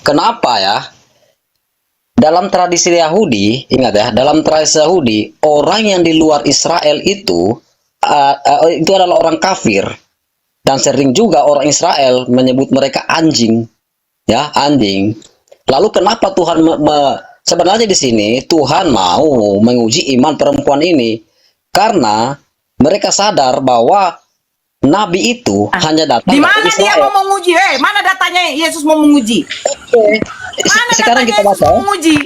Kenapa ya? Dalam tradisi Yahudi, ingat ya, dalam tradisi Yahudi, orang yang di luar Israel itu adalah orang kafir, dan sering juga orang Israel menyebut mereka anjing, ya, anjing. Lalu kenapa Tuhan sebenarnya di sini Tuhan mau menguji iman perempuan ini karena mereka sadar bahwa Nabi itu hanya datang di mana dari dia Israel. mau menguji? Mana datanya Yesus mau menguji? Mana Sekarang kita Yesus baca. mau menguji?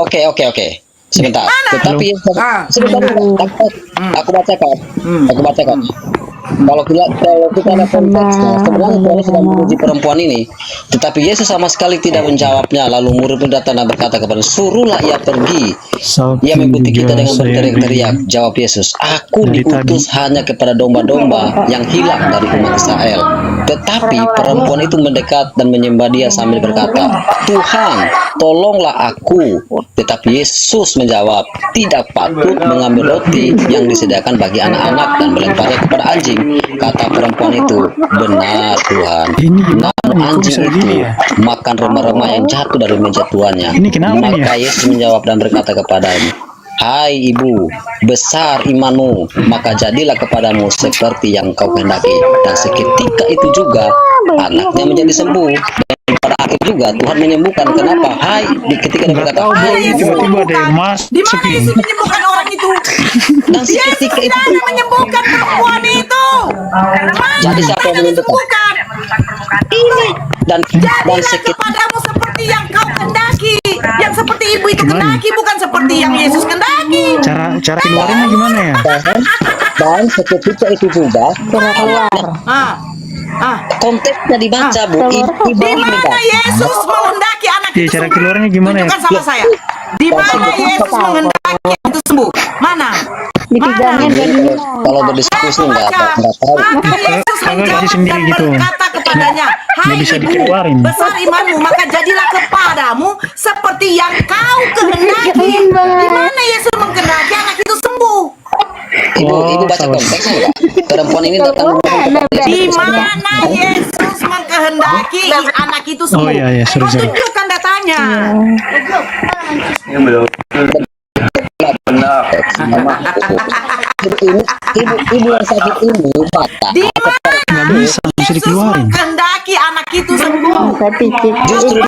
Oke. Sebentar. Mana? Tetapi sebentar. Aku bacakan. Aku bacakan. Kalau kita lihat konteksnya, sebenarnya Tuhan sedang menguji perempuan ini, tetapi Yesus sama sekali tidak menjawabnya. Lalu murid datang dan berkata kepada, suruhlah ia pergi. Ia mengikuti kita dengan berteriak-teriak. Jawab Yesus, aku diutus hanya kepada domba-domba yang hilang dari umat Israel. Tetapi perempuan itu mendekat dan menyembah dia sambil berkata, Tuhan, tolonglah aku. Tetapi Yesus menjawab, tidak patut mengambil roti yang disediakan bagi anak-anak dan melemparnya kepada anjing. Kata perempuan itu, benar Tuhan. Namun anjing itu makan remah-remah yang jatuh dari meja tuannya. Maka Yesus menjawab dan berkata kepadanya, hai ibu, besar imanmu, maka jadilah kepadamu seperti yang kau kehendaki. Dan seketika itu juga anaknya menjadi sembuh. Dan pada akhir juga Tuhan menyembuhkan. Kenapa? Ketika dia berkata, hai ibu, di mana Yesus menyembuhkan orang itu? dan seketika itu Yesus menyembuhkan perempuan itu. jadi siapa yang menyembuhkan? Ini dan seketika kepadamu seperti yang kau kehendaki, yang seperti ibu itu kehendaki, bukan seperti yang Yesus kehendaki. Cara keluarnya gimana ya? Dan seketika itu juga konteksnya dibaca, Bu. Di mana Yesus menghendaki anak itu cara sembuh? keluarnya gimana ya? Tunjukkan sama saya. Di mana Yesus menghendaki itu sembuh? Mana? Kalau berdiskusi nggak tahu. Maka Yesus menjawab dan berkata kepadanya, hai ibu, besar imanmu, maka jadilah kepadamu seperti yang kau kehendaki. Di mana Yesus menghendaki anak itu sembuh? Ibu baca konteksnya nggak? Perempuan ini datang di mana Yesus menghendaki anak itu sembuh? Kau tunjukkan datanya. Benar. Ibu yang sakit ini di mana bisa dikeluarin. Menghendaki anak itu sembuh. Justru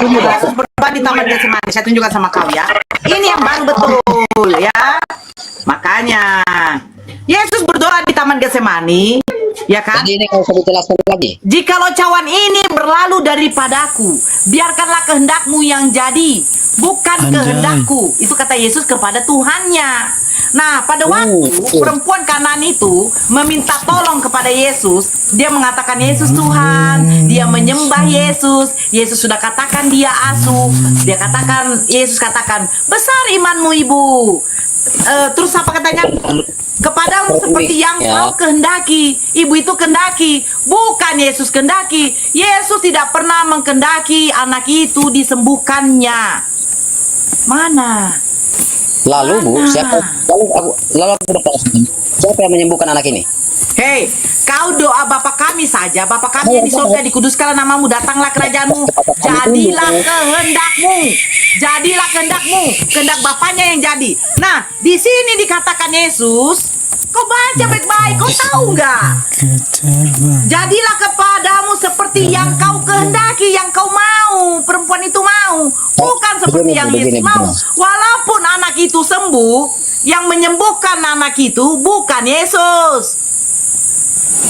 Yesus berdoa di taman Getsemani. Saya tunjukkan sama kau ya. Ini yang baru betul ya. Makanya Yesus berdoa di taman Getsemani, ya kan? Jadi ini kalau saya jelaskan lagi. Jikalau cawan ini berlalu daripadaku, biarkanlah kehendakmu yang jadi, bukan kehendakku. Itu kata Yesus kepada Tuhannya. Nah, pada waktu perempuan Kanan itu meminta tolong kepada Yesus, dia mengatakan Yesus Tuhan, dia menyembah Yesus. Yesus sudah katakan dia asuh. Yesus katakan, besar imanmu ibu. Terus apa katanya? Kepadamu seperti yang kau kehendaki. Ibu itu kehendaki, bukan Yesus kehendaki. Yesus tidak pernah mengkehendaki anak itu disembuhkannya. Mana? Lalu Bu, siapa yang menyembuhkan anak ini? Hei, kau doa Bapa kami saja. Bapa kami yang di surga, dikuduskanlah namamu, datanglah kerajaanmu, jadilah kehendakmu. Jadilah kehendakmu, kehendak Bapaknya yang jadi. Nah, di sini dikatakan Yesus, kau baca baik-baik, kau tahu nggak? Jadilah kepadamu seperti yang kau kehendaki, yang kau mau. Perempuan itu mau, bukan seperti yang Yesus mau. Walaupun anak itu sembuh, yang menyembuhkan anak itu bukan Yesus.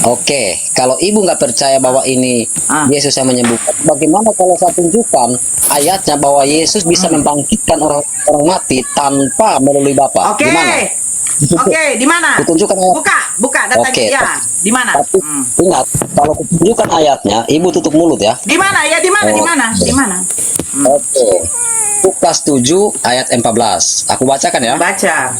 Oke, kalau ibu nggak percaya bahwa ini Yesus yang menyembuhkan, bagaimana kalau saya tunjukkan ayatnya bahwa Yesus bisa membangkitkan orang mati tanpa melalui Bapa? Oke, di mana? Kutunjukkan ayat. Buka datanya ya. Di mana? Ingat, kalau kutunjukkan ayatnya, ibu tutup mulut ya. Di mana ya? Di mana? Oke. Lukas 7 ayat 14. Aku bacakan ya. Baca.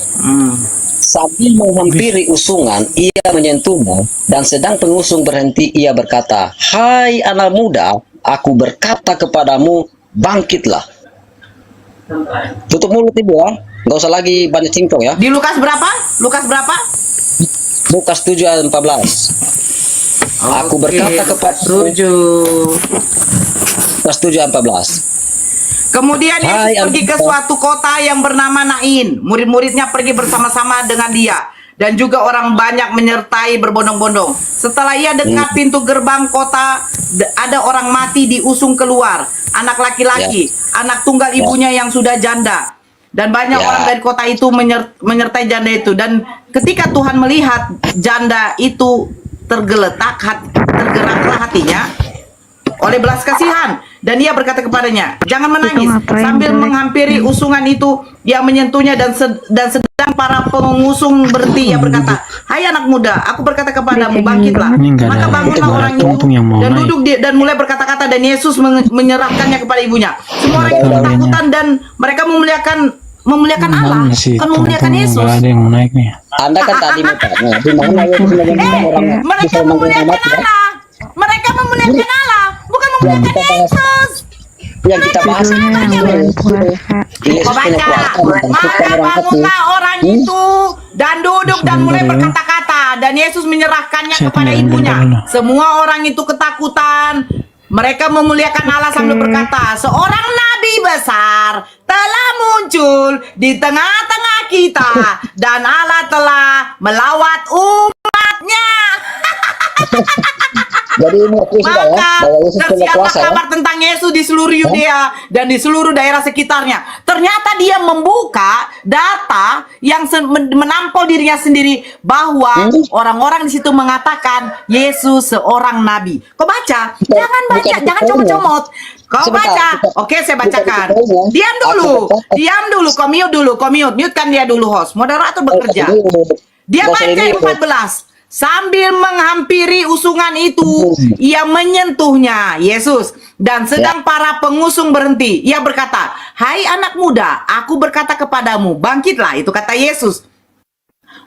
Sambil menghampiri usungan, ia menyentuhnya, dan sedang pengusung berhenti, ia berkata, hai anak muda, aku berkata kepadamu, bangkitlah. Tutup mulut ibu ya. Nggak usah lagi banyak cincong ya. Di Lukas berapa? Lukas berapa? Lukas 7 ayat 14. Aku berkata kepada setuju. Pas 7:14. Kemudian Hai, Yesus pergi ke suatu kota yang bernama Nain. Murid-muridnya pergi bersama-sama dengan dia. Dan juga orang banyak menyertai berbondong-bondong. Setelah ia dekat pintu gerbang kota, ada orang mati diusung keluar. Anak laki-laki, anak tunggal ibunya yang sudah janda. Dan banyak orang dari kota itu menyertai janda itu. Dan ketika Tuhan melihat janda itu tergeraklah hatinya oleh belas kasihan, dan ia berkata kepadanya, jangan menangis. Sambil menghampiri usungan itu, ia menyentuhnya dan sedang para pengusung berhenti, ia berkata, hai anak muda, aku berkata kepadamu, bangkitlah. Maka bangunlah orang itu dan duduk dan mulai berkata-kata, dan Yesus menyerahkannya kepada ibunya. Semua orang itu ketakutan dan mereka memuliakan Allah, kan memuliakan Yesus. Anda kan tadi bertanya, di mana Yesus menyembuhkan orang Mereka memuliakan Allah. Mereka memuliakan Allah, bukan memuliakan Yesus. Yang kita bahas Kau baca, maka bangunlah orang itu dan duduk dan mulai berkata-kata, dan Yesus menyerahkannya kepada ibunya. Semua orang itu ketakutan. Mereka memuliakan Allah sambil berkata, seorang nabi besar telah muncul di tengah-tengah kita, dan Allah telah melawat umatnya. Jadi mengerti sudah ya, bahwa Yesus punya kuasa ya. Kabar tentang Yesus di seluruh Yudea dan di seluruh daerah sekitarnya. Ternyata dia membuka data yang menampol dirinya sendiri, bahwa orang-orang di situ mengatakan Yesus seorang nabi. Kau baca, jangan baca, jangan comot-comot. Kau baca, oke saya bacakan. Diam dulu, kau mute kan dia dulu, host. Moderator bekerja. Dia baca 14. Sambil menghampiri usungan itu, ia menyentuhnya, Yesus. Dan sedang para pengusung berhenti, ia berkata, hai anak muda, aku berkata kepadamu, bangkitlah. Itu kata Yesus.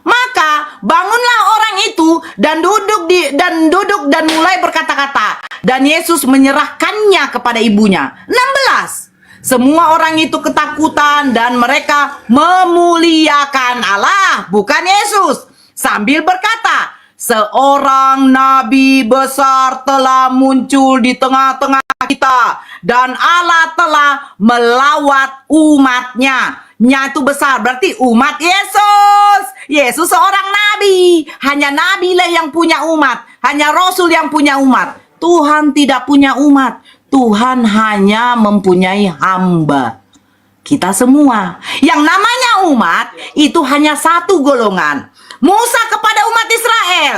Maka bangunlah orang itu dan duduk dan mulai berkata-kata. Dan Yesus menyerahkannya kepada ibunya. 16. Semua orang itu ketakutan dan mereka memuliakan Allah, bukan Yesus. Sambil berkata, seorang nabi besar telah muncul di tengah-tengah kita, dan Allah telah melawat umatnya. Nya itu besar, berarti umat Yesus. Yesus seorang nabi. Hanya nabi lah yang punya umat. Hanya rasul yang punya umat. Tuhan tidak punya umat. Tuhan hanya mempunyai hamba. Kita semua. Yang namanya umat itu hanya satu golongan. Musa kepada umat Israel,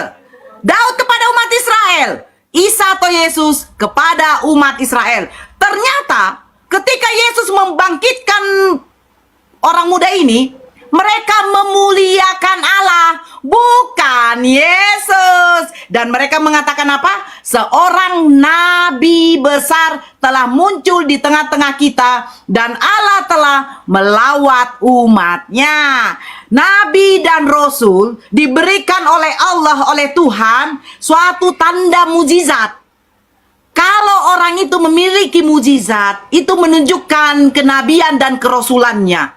Daud kepada umat Israel, Isa atau Yesus kepada umat Israel. Ternyata ketika Yesus membangkitkan orang muda ini, mereka memuliakan Allah, bukan Yesus. Dan mereka mengatakan apa? Seorang nabi besar telah muncul di tengah-tengah kita, dan Allah telah melawat umatnya. Nabi dan Rasul diberikan oleh Allah, oleh Tuhan, suatu tanda mujizat. Kalau orang itu memiliki mujizat, itu menunjukkan kenabian dan kerasulannya.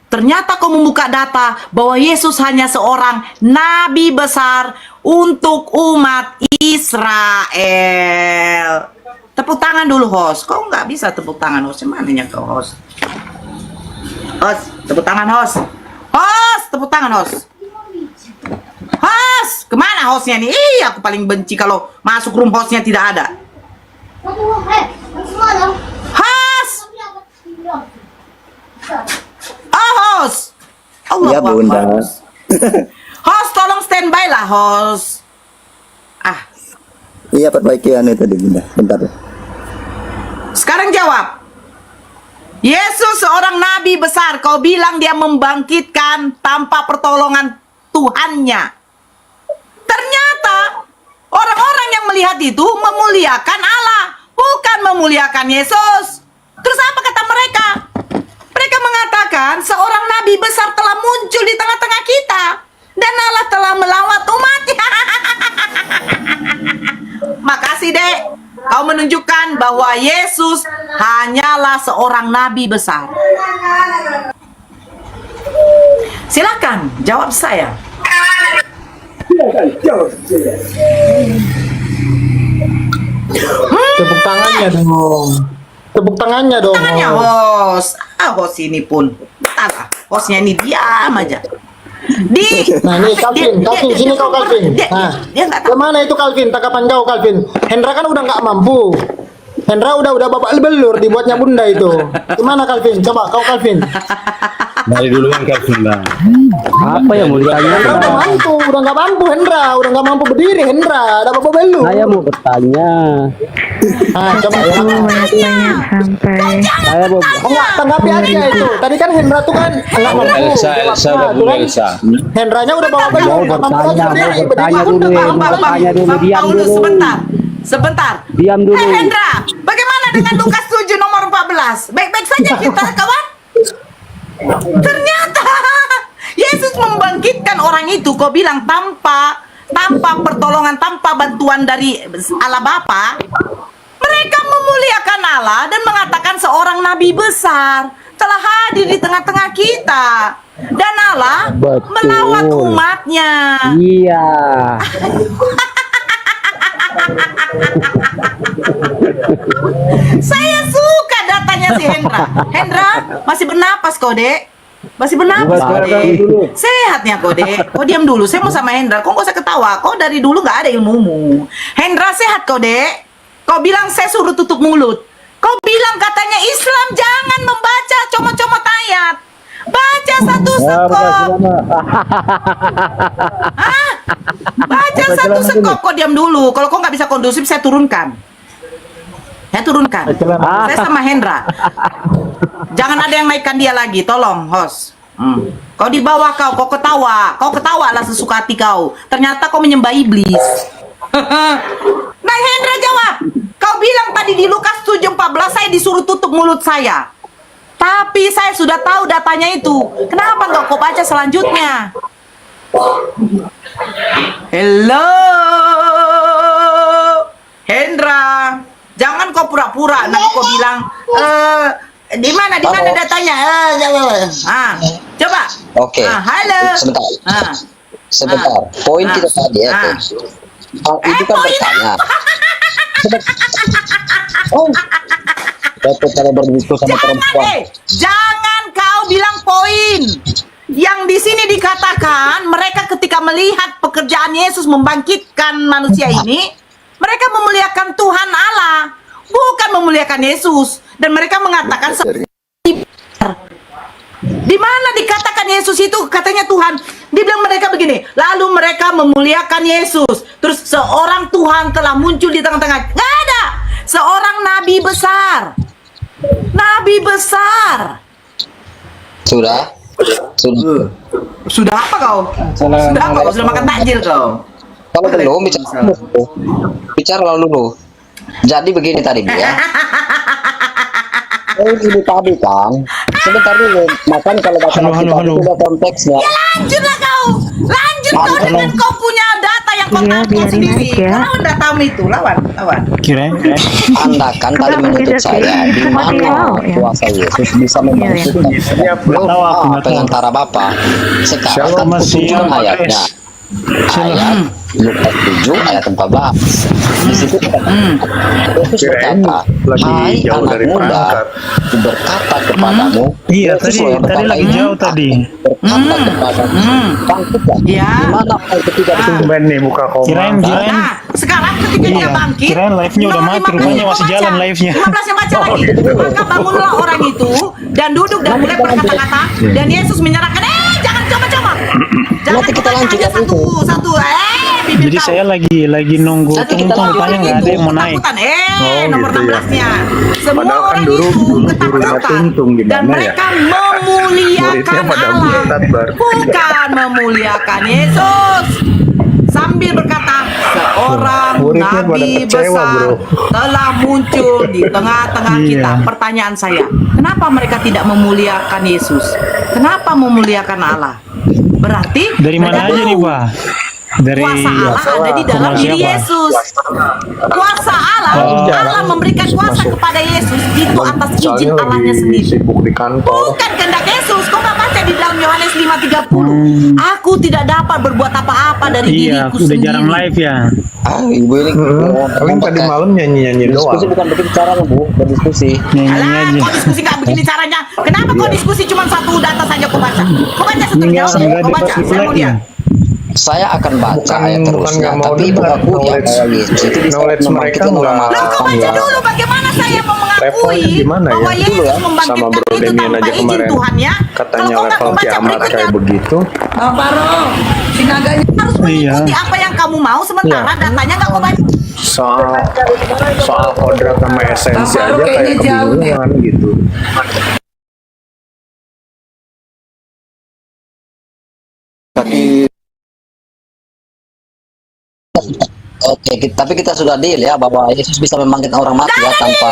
Ternyata kau membuka data bahwa Yesus hanya seorang nabi besar untuk umat Israel. Tepuk tangan dulu, host. Kau nggak bisa tepuk tangan, host. Mananya kau, host? Host, tepuk tangan, host. Host, tepuk tangan, host. Host, kemana hostnya nih? Aku paling benci kalau masuk room hostnya tidak ada. Host. Oh, host. Allah, ya bunda. Host, tolong standby lah, host. Iya, perbaiki anu tadi bunda. Bentar. Sekarang jawab. Yesus seorang nabi besar. Kau bilang dia membangkitkan tanpa pertolongan Tuhannya. Ternyata orang-orang yang melihat itu memuliakan Allah, bukan memuliakan Yesus. Terus apa kata mereka? Mereka mengatakan seorang nabi besar telah muncul di tengah-tengah kita, dan Allah telah melawat umatnya. Makasih, Dek. Kau menunjukkan bahwa Yesus hanyalah seorang nabi besar. Silakan jawab saya. Tepuk tangannya dong. Tepuk tangannya dong. Tangannya host. Host ini pun. Betapa. Hostnya ini diam aja. Nah ini Calvin, sini kau Calvin. Nah, kemana itu Calvin? Tanggapan kau Calvin? Hendra kan udah nggak mampu. Hendra udah babak belur dibuatnya bunda itu. Gimana Calvin? Coba kau Calvin. Dari duluan Calvin lah. Apa yang mau ditanya? Hendra udah nggak mampu Hendra, udah nggak mampu berdiri Hendra, ada babak belur. Saya mau bertanya. Coba Sampai. Saya mau. Enggak, tanggapi aja itu. Tadi kan Hendra tuh kan nggak mampu. Elsa udah dulu Elsa. Hendranya udah babak belur, nggak mampu lagi berdiri. Bertanya dulu, bertanya dulu, diam dulu. Sebentar. Diam dulu. Hendra, bagaimana dengan Lukas 7 nomor 14? Baik-baik saja kita, kawan? Ternyata Yesus membangkitkan orang itu, kau bilang tanpa pertolongan, tanpa bantuan dari Allah Bapa. Mereka memuliakan Allah dan mengatakan seorang nabi besar telah hadir di tengah-tengah kita. Dan Allah melawat umatnya. Iya. Saya suka datanya si Hendra. Hendra, masih bernapas kau, Dek? Masih bernapas kau, Dek? Sehatnya kau, Dek? Kau diam dulu, saya mau sama Hendra. Kau gak usah ketawa, kau dari dulu gak ada ilmumu. Hendra, sehat kau, Dek? Kau bilang saya suruh tutup mulut. Kau bilang katanya Islam jangan membaca comot-comot ayat. Baca satu sekop. Baca satu sekop. Kau diam dulu. Kalau kau nggak bisa kondusif, saya turunkan. Saya sama Hendra. Jangan ada yang naikkan dia lagi. Tolong, host. Kau di bawah kau ketawa. Kau ketawa lah sesuka hati kau. Ternyata kau menyembah iblis. Nah, Hendra jawab. Kau bilang tadi di Lukas 7:14 saya disuruh tutup mulut saya. Tapi saya sudah tahu datanya itu. Kenapa nggak kau baca selanjutnya? Hello, Hendra. Jangan kau pura-pura. Nanti kau bilang, di mana datanya? Coba. Oke. Halo. Sebentar. Poin kita tadi ya. Itu kan bertanya. Kalau berdiskusi sama perempuan. Jangan kau bilang poin. Yang di sini dikatakan mereka ketika melihat pekerjaan Yesus membangkitkan manusia ini, mereka memuliakan Tuhan Allah, bukan memuliakan Yesus. Dan mereka mengatakan di mana dikatakan Yesus itu katanya Tuhan. Dibilang mereka begini, lalu mereka memuliakan Yesus. Terus seorang Tuhan telah muncul di tengah-tengah. Nggak ada. Seorang nabi besar. Nabi besar. Sudah apa kau? Sudah apa kau? Sudah makan takjil kau? Kalau belum bicara dulu. Jadi begini tadi ya. Ini tadi kan. Sebentar dulu. Makan kalau baca sudah konteksnya. Ya lanjutlah kau. Lanjut kau dengan kau punya data yang kau tahu sendiri. Lawan datamu itu, lawan. Kirain. Anda kan tadi menuntut saya di mana kuasa Yesus bisa membangkitkan pengantara Bapa. Sekarang kan tunjukkan ayatnya. Ayat Lukas 7 ayat 14. Di situ Yesus berkata, "Hai anak muda, berkata kepadamu." Iya, tadi lagi jauh tadi. Berkata kepadamu, bangkitlah. Ya. Di mana ayat ketiga Tumben nih buka koma. Kirain. Nah, sekarang ketika dia bangkit, Kirain live-nya udah mati, rupanya masih jalan live-nya. 15 yang baca lagi. Maka bangunlah orang itu dan duduk dan mulai berkata-kata, dan Yesus menyerahkan, jangan coba-coba. Jangan Nanti kita lanjut aja satu. Bibir Jadi kau. saya lagi nunggu tungtung, rupanya nggak ada yang mau naik. Ketakutan. Nomor gitu ya. 16-nya. Semua Padahal kan orang dulu itu gurunya ketakutan. Tuntung gimana Dan ya? mereka memuliakan Muridnya pada Allah. murtad, Bar. Bukan memuliakan Yesus. Sambil berkata, seorang Muridnya pada nabi kecewa, besar bro. telah muncul di tengah-tengah kita. Pertanyaan saya, kenapa mereka tidak memuliakan Yesus? Kenapa memuliakan Allah? Berarti Dari mana aja nih, Pak? Dari kuasa Allah ada di dalam Kuasa diri siapa? Yesus. Kuasa Allah, Allah memberikan kuasa kepada Yesus itu atas izin Allahnya sendiri. Sibuk di kantor. Bukan kehendak Yesus. Kau nggak baca di dalam Yohanes 5:30. Aku tidak dapat berbuat apa-apa dari Iya, diriku udah sendiri. jarang live ya. Ibu ini Paling tadi malam nyanyi-nyanyi diskusi doang. bukan begitu caranya, Bu, berdiskusi. Nyanyi Alah, aja. kok diskusi nggak begini caranya? Kenapa kok diskusi cuma satu data saja kau baca? Kau baca seterusnya, Enggak kau baca, saya mau lihat. Saya akan baca ayat Bukan terusnya, nggak mau tapi ibu debat, aku ya knowledge- bahwa Yesus itu bisa knowledge mereka membangkitkan orang nggak- mati. Loh, kau baca dulu bagaimana saya mau Levelnya mengakui gimana ya? bahwa Yesus Dulu ya, sama membangkitkan Bro itu Demian tanpa aja izin kemarin. Tuhan ya? Katanya Kalau kau nggak level membaca kiamat berikutnya, kayak begitu. Baro, si naganya harus mengikuti Iya. apa yang kamu mau, sementara datanya nggak kau baca. Soal kodrat sama esensi aja kayak kebingungan gitu. Oke, tapi kita sudah deal ya bahwa Yesus bisa membangkitkan orang mati ya tanpa.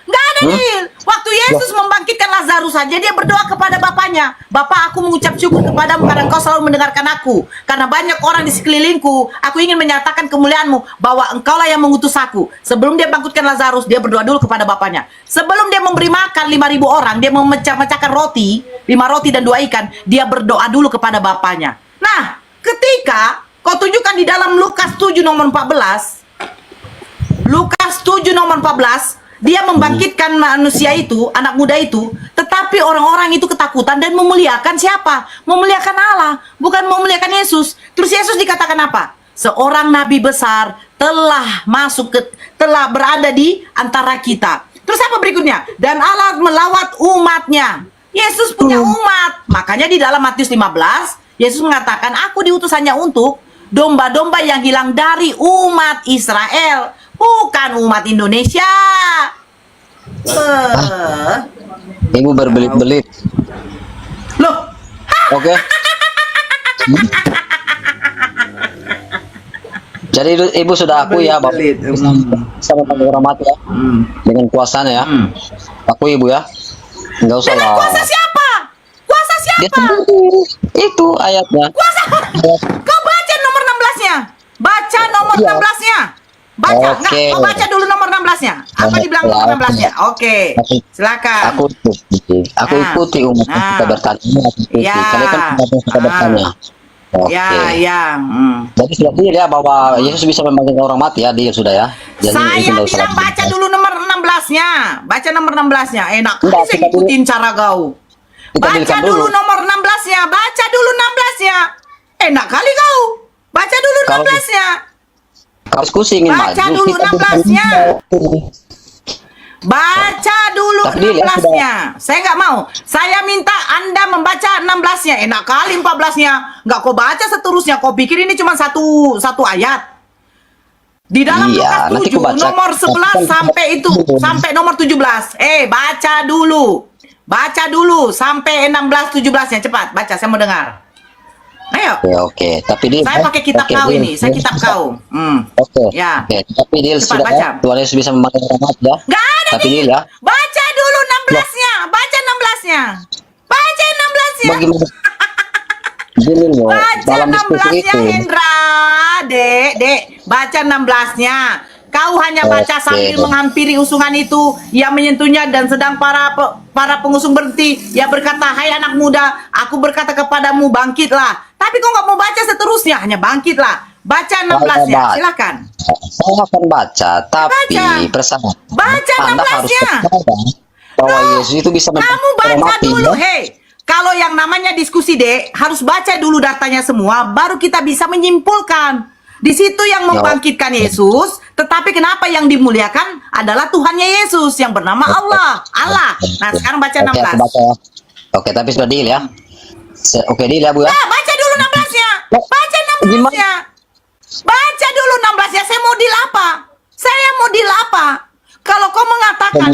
Nggak ada deal. Waktu Yesus membangkitkan Lazarus saja, dia berdoa kepada Bapaknya. Bapa, aku mengucap syukur kepadamu karena engkau selalu mendengarkan aku. Karena banyak orang di sekelilingku, aku ingin menyatakan kemuliaanmu bahwa engkaulah yang mengutus aku. Sebelum dia bangkitkan Lazarus, dia berdoa dulu kepada Bapaknya. Sebelum dia memberi makan 5.000 orang, dia memecah-mecahkan roti, 5 roti dan 2 ikan, dia berdoa dulu kepada Bapaknya. Nah, ketika kau tunjukkan di dalam Lukas 7 nomor 14, Lukas 7 nomor 14, dia membangkitkan manusia itu, anak muda itu, tetapi orang-orang itu ketakutan dan memuliakan siapa? Memuliakan Allah, bukan memuliakan Yesus. Terus Yesus dikatakan apa? Seorang nabi besar telah berada di antara kita. Terus apa berikutnya? Dan Allah melawat umatnya. Yesus punya umat. Makanya di dalam Matius 15, Yesus mengatakan, aku diutus hanya untuk domba-domba yang hilang dari umat Israel, bukan umat Indonesia. Ibu berbelit-belit. Loh, Oke. Jadi ibu sudah akui ya bahwa sama orang mati ya, dengan kuasanya ya. Akui ibu ya. Enggak usah dengan lah. kuasa siapa? Kuasa Dia siapa? sendiri. Itu ayatnya. Kuasa. Kau baca nomor 16-nya. Baca nomor Iya. 16-nya. Baca, enggak, Oke. kau baca dulu nomor 16-nya. Apa dibilang nomor 16-nya? Oke. Silakan. Aku ikuti umat yang kita bertanya. Aku ikuti. Ya. Kalian kan umat yang kita bertanya. Oke. Ya. Jadi sudah deal ya bahwa Yesus bisa membangkitkan orang mati ya, dia sudah ya. Jadi Saya itu nggak usah bilang lagi. baca dulu nomor 16-nya. Baca nomor 16-nya. Enak kali Enggak, saya kita dulu- ngikutin cara kau. Kita Baca dealkan dulu nomor 16-nya. Baca dulu 16-nya. Enak kali kau. Baca dulu Kalau- 16-nya. Kalau diskusi ingin Baca maju, dulu kita 16-nya. dealkan. Baca dulu Tapi dia 16-nya. Saya nggak mau. Saya minta Anda membaca 16-nya. Enak kali 14-nya. Nggak kau baca seterusnya. Kau pikir ini cuma satu ayat. Di dalam Iya, Lukas nanti 7 ku baca. nomor 11 sampai itu sampai nomor 17. Baca dulu. Baca dulu sampai 16 17-nya cepat. Baca, saya mau dengar. Ayo. Oke. Tapi dia Saya pakai kitab kau deal. ini. Saya kitab kau. Oke. Ya. Oke. Tapi dia Cepat, sudah baca. ya. Tuhan Yesus bisa membangkitkan orang mati ya. Nggak ada Tapi nih. deal ya. Baca dulu 16-nya. Baca 16-nya. Baca 16-nya. Bagaimana? Gini loh, Baca dalam diskusi 16-nya, itu. Hendra. Dek. Baca 16-nya. Kau hanya baca Oke. sambil menghampiri usungan itu yang menyentuhnya dan sedang para pengusung berhenti. Ya berkata, hai anak muda, aku berkata kepadamu, bangkitlah. Tapi kau nggak mau baca seterusnya, hanya bangkitlah. Baca 16-nya, Baca. silakan. Saya akan baca, tapi Baca. persamaan. Baca Anda harus 16-nya. percaya bahwa Yesus itu bisa Kamu membangkitkan orang baca mati. dulu, Ya? hei. Kalau yang namanya diskusi, Dek, harus baca dulu datanya semua, baru kita bisa menyimpulkan. Di situ yang membangkitkan Yesus, tetapi kenapa yang dimuliakan adalah Tuhannya Yesus yang bernama Allah. Allah. Nah, sekarang baca Oke, aku 16. baca ya. Oke, tapi sudah deal ya. Oke, deal ya, Bu ya. Nah, baca dulu 16-nya. Baca 16-nya. Baca dulu 16-nya. Saya mau deal apa? Saya mau deal apa? Kalau kau mengatakan,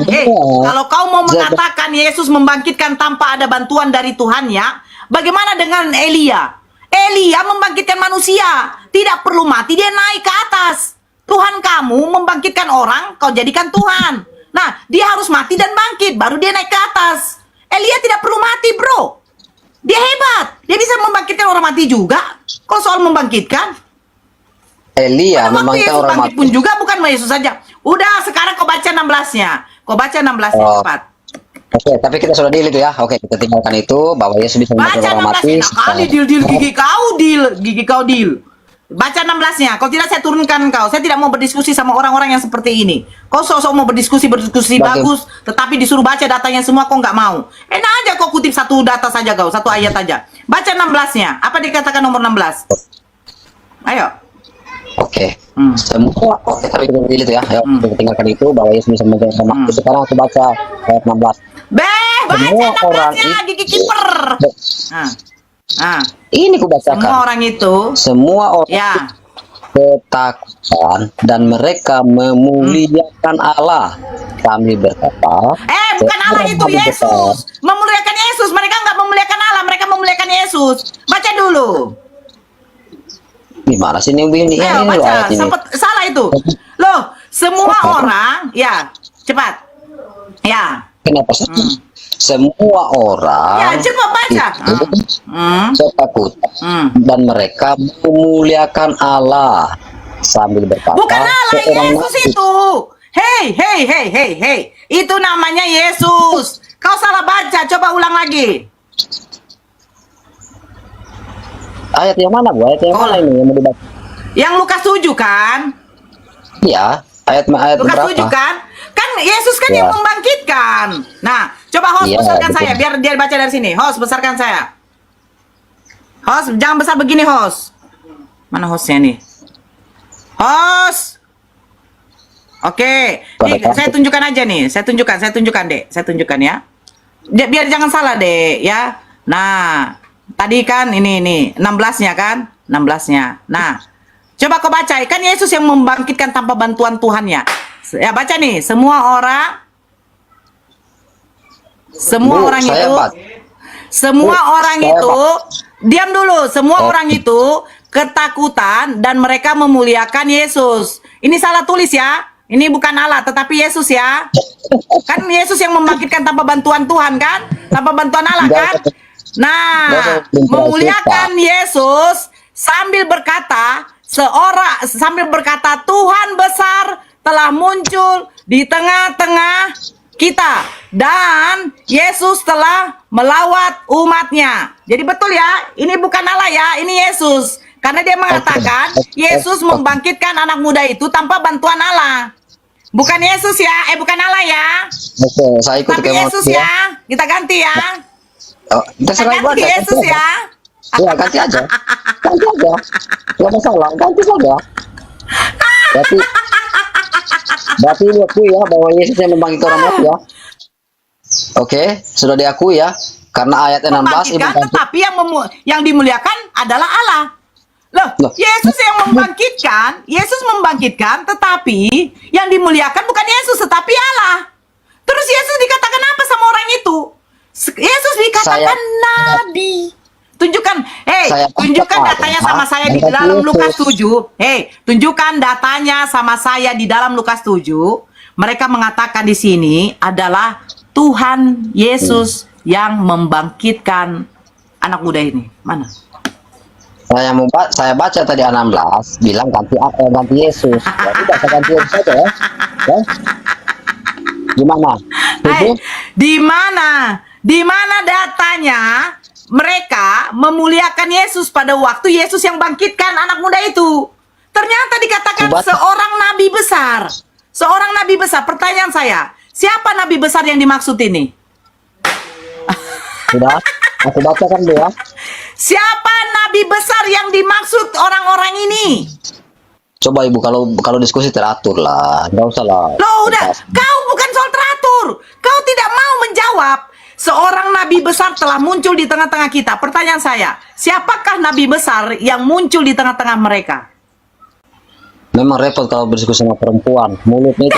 kalau kau mau mengatakan Yesus membangkitkan tanpa ada bantuan dari Tuhannya, bagaimana dengan Elia? Elia membangkitkan manusia, tidak perlu mati, dia naik ke atas. Tuhan kamu membangkitkan orang, kau jadikan Tuhan. Nah, dia harus mati dan bangkit, baru dia naik ke atas. Elia tidak perlu mati, bro. Dia hebat, dia bisa membangkitkan orang mati juga. Kalau soal membangkitkan, Elia pada waktu membangkitkan Yesus orang bangkit mati. pun juga bukan Yesus saja. Udah, sekarang kau baca 16-nya. Kau baca 16-nya Oh. cepat. Oke, tapi kita sudah deal itu ya. Oke, kita tinggalkan itu bahwa Yesus bisa Baca membangkitkan orang 16 mati. enak kali deal gigi kau deal. Baca 16-nya. Kalau tidak saya turunkan kau. Saya tidak mau berdiskusi sama orang-orang yang seperti ini. Kau sosok mau berdiskusi bagus, tetapi disuruh baca datanya semua kau nggak mau. Enak aja kau kutip satu data saja kau, satu ayat aja. Baca 16-nya. Apa dikatakan nomor 16? Ayo. Oke. Semua tapi kita deal itu ya. Ayo, kita tinggalkan itu bahwa Yesus bisa membangkitkan orang mati. Sekarang aku baca ayat 16. Baca 16-nya gigi kiper. Ini ku bacakan. Semua orang itu. Semua orang Ya. ketakutan dan mereka memuliakan Allah sambil berkata. Bukan Allah itu Yesus. Memuliakan Yesus. Mereka nggak memuliakan Allah. Mereka memuliakan Yesus. Baca dulu. Gimana sih ini ini baca. Salah itu. Loh, semua orang. Ya, cepat. Ya. Kenapa sih? Semua orang Ya, coba baca. ketakutan dan mereka memuliakan Allah sambil berkata. Bukan Allah, Yesus itu. Hei. Itu namanya Yesus. Kau salah baca. Coba ulang lagi. Ayat yang mana, Bu? Ayat yang mana ini yang mau dibaca? Yang Lukas 7 kan? Iya, ayat Lukas berapa? 7 kan? Kan Yesus kan Ya. yang membangkitkan. Nah, coba host Iya, besarkan betul. saya biar dia baca dari sini. Host besarkan saya. Host jangan besar begini, host. Mana hostnya nih? Host. Oke, nih, saya tunjukkan aja nih. Saya tunjukkan, Dek. Saya tunjukkan ya. Biar jangan salah, Dek, ya. Nah, tadi kan ini 16-nya kan? 16-nya. Nah, coba kau baca. Kan Yesus yang membangkitkan tanpa bantuan Tuhannya. Ya, baca nih. Semua orang itu diam dulu. Semua orang itu ketakutan dan mereka memuliakan Yesus. Ini salah tulis ya. Ini bukan Allah, tetapi Yesus ya. Kan Yesus yang membangkitkan tanpa bantuan Tuhan kan? Tanpa bantuan Allah kan? Nah, memuliakan Yesus sambil berkata, Tuhan besar telah muncul di tengah-tengah kita dan Yesus telah melawat umatnya. Jadi betul ya, ini bukan Allah ya, ini Yesus. Karena dia mengatakan Yesus membangkitkan anak muda itu tanpa bantuan Allah. Bukan Yesus ya, bukan Allah ya. Oke, saya ikut Tapi Yesus ya. Kita ganti ya. Kita ganti Yesus ya. Ya, ganti aja. Gak masalah, ganti saja. Berarti diakui ya bahwa Yesus yang membangkitkan orang mati ya. Oke, sudah diakui ya. Karena ayat 16 tetapi yang dimuliakan adalah Allah. Loh, Yesus yang membangkitkan, tetapi yang dimuliakan bukan Yesus tetapi Allah. Terus Yesus dikatakan apa sama orang itu? Yesus dikatakan nabi. Tunjukkan datanya sama saya di dalam Lukas 7. Tunjukkan datanya sama saya di dalam Lukas 7. Mereka mengatakan di sini adalah Tuhan Yesus yang membangkitkan anak muda ini. Mana? Saya baca tadi 16 bilang ganti Yesus. Berarti saya ganti Yesus saja ya. Gimana? Di mana datanya mereka memuliakan Yesus pada waktu Yesus yang bangkitkan anak muda itu? Ternyata dikatakan seorang nabi besar. Seorang nabi besar. Pertanyaan saya, siapa nabi besar yang dimaksud ini? Sudah, aku bacakan dulu ya. Siapa nabi besar yang dimaksud orang-orang ini? Coba Ibu kalau diskusi teratur lah, nggak usah lah. Loh udah, kau bukan soal teratur. Kau tidak mau menjawab. Seorang nabi besar telah muncul di tengah-tengah kita. Pertanyaan saya, siapakah nabi besar yang muncul di tengah-tengah mereka? Memang repot kalau berdiskusi sama perempuan. Mulutnya itu.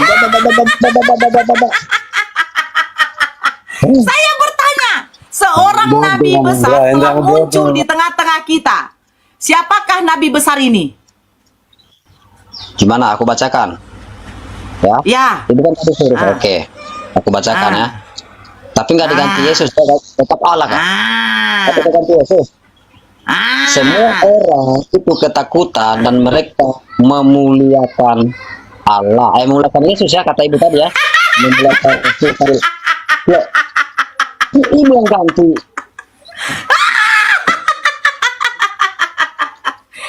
Saya bertanya, seorang nabi besar telah muncul di tengah-tengah kita. Siapakah nabi besar ini? Gimana? Aku bacakan. Ya. Itu kan tadi suruh. Oke. Aku bacakan ya. Tapi nggak diganti Yesus, tetap Allah kan? Tapi diganti Yesus. Semua orang itu ketakutan dan mereka memuliakan Allah. Memuliakan Yesus ya, kata Ibu tadi ya. Memuliakan Yesus. Ini yang ganti.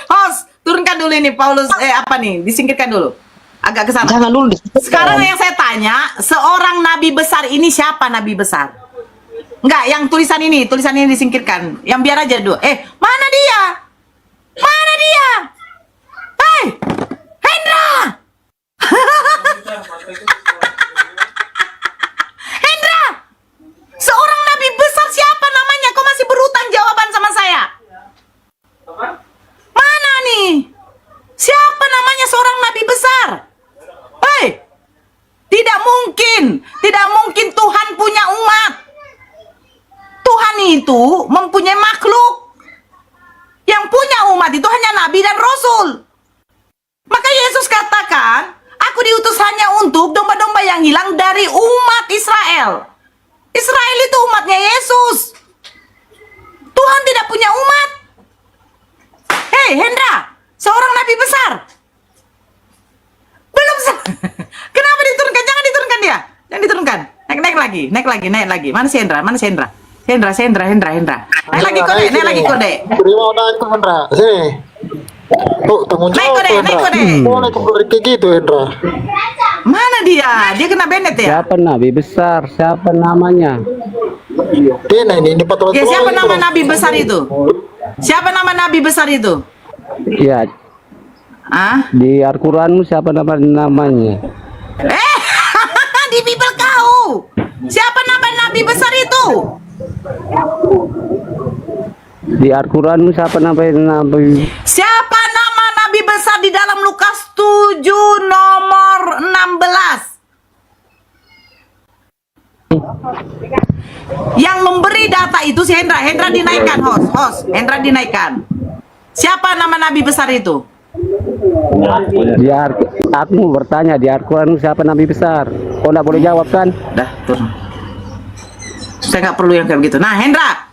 Host, turunkan dulu ini Paulus apa nih? Disingkirkan dulu. Agak ke sana. Jangan dulu. Sekarang yang saya tanya, seorang nabi besar ini siapa nabi besar? Enggak, yang tulisan ini disingkirkan. Yang biar aja dulu. Mana dia? Mana dia? Hei, Hendra! Hendra! Seorang nabi besar siapa namanya? Kau masih berutang jawaban sama saya. Mana nih? Siapa namanya seorang nabi besar? Hei! Tidak mungkin Tuhan punya umat. Tuhan itu mempunyai makhluk. Yang punya umat itu hanya nabi dan rasul. Maka Yesus katakan, aku diutus hanya untuk domba-domba yang hilang dari umat Israel. Israel itu umatnya Yesus. Tuhan tidak punya umat. Hei Hendra, seorang nabi besar. Belum Kenapa diturunkan? Jangan diturunkan dia. Jangan diturunkan. Naik lagi. Mana si Hendra? Hendra. Naik lagi kode. Terima undangan Hendra. Sini. Tuh, tunggu jawab Naik kode. Boleh kumpul kayak gitu Hendra. Mana dia? Dia kena Bennett ya? Siapa nabi besar? Siapa namanya? Ini patut. Ya, siapa nama nabi besar itu? Siapa nama nabi besar itu? Ya, di Al-Quranmu siapa namanya? Di Bible kau. Siapa nama nabi besar itu? Di Al-Quranmu siapa namanya? Siapa nama nabi besar di dalam Lukas 7 nomor 16? Yang memberi data itu si Hendra. Hendra dinaikkan, host. Hendra dinaikkan. Siapa nama nabi besar itu? Aku mau bertanya, di Al-Quran siapa nabi besar? Kau nggak boleh jawab kan? Dah, turun. Saya nggak perlu yang kayak begitu. Nah, Hendra!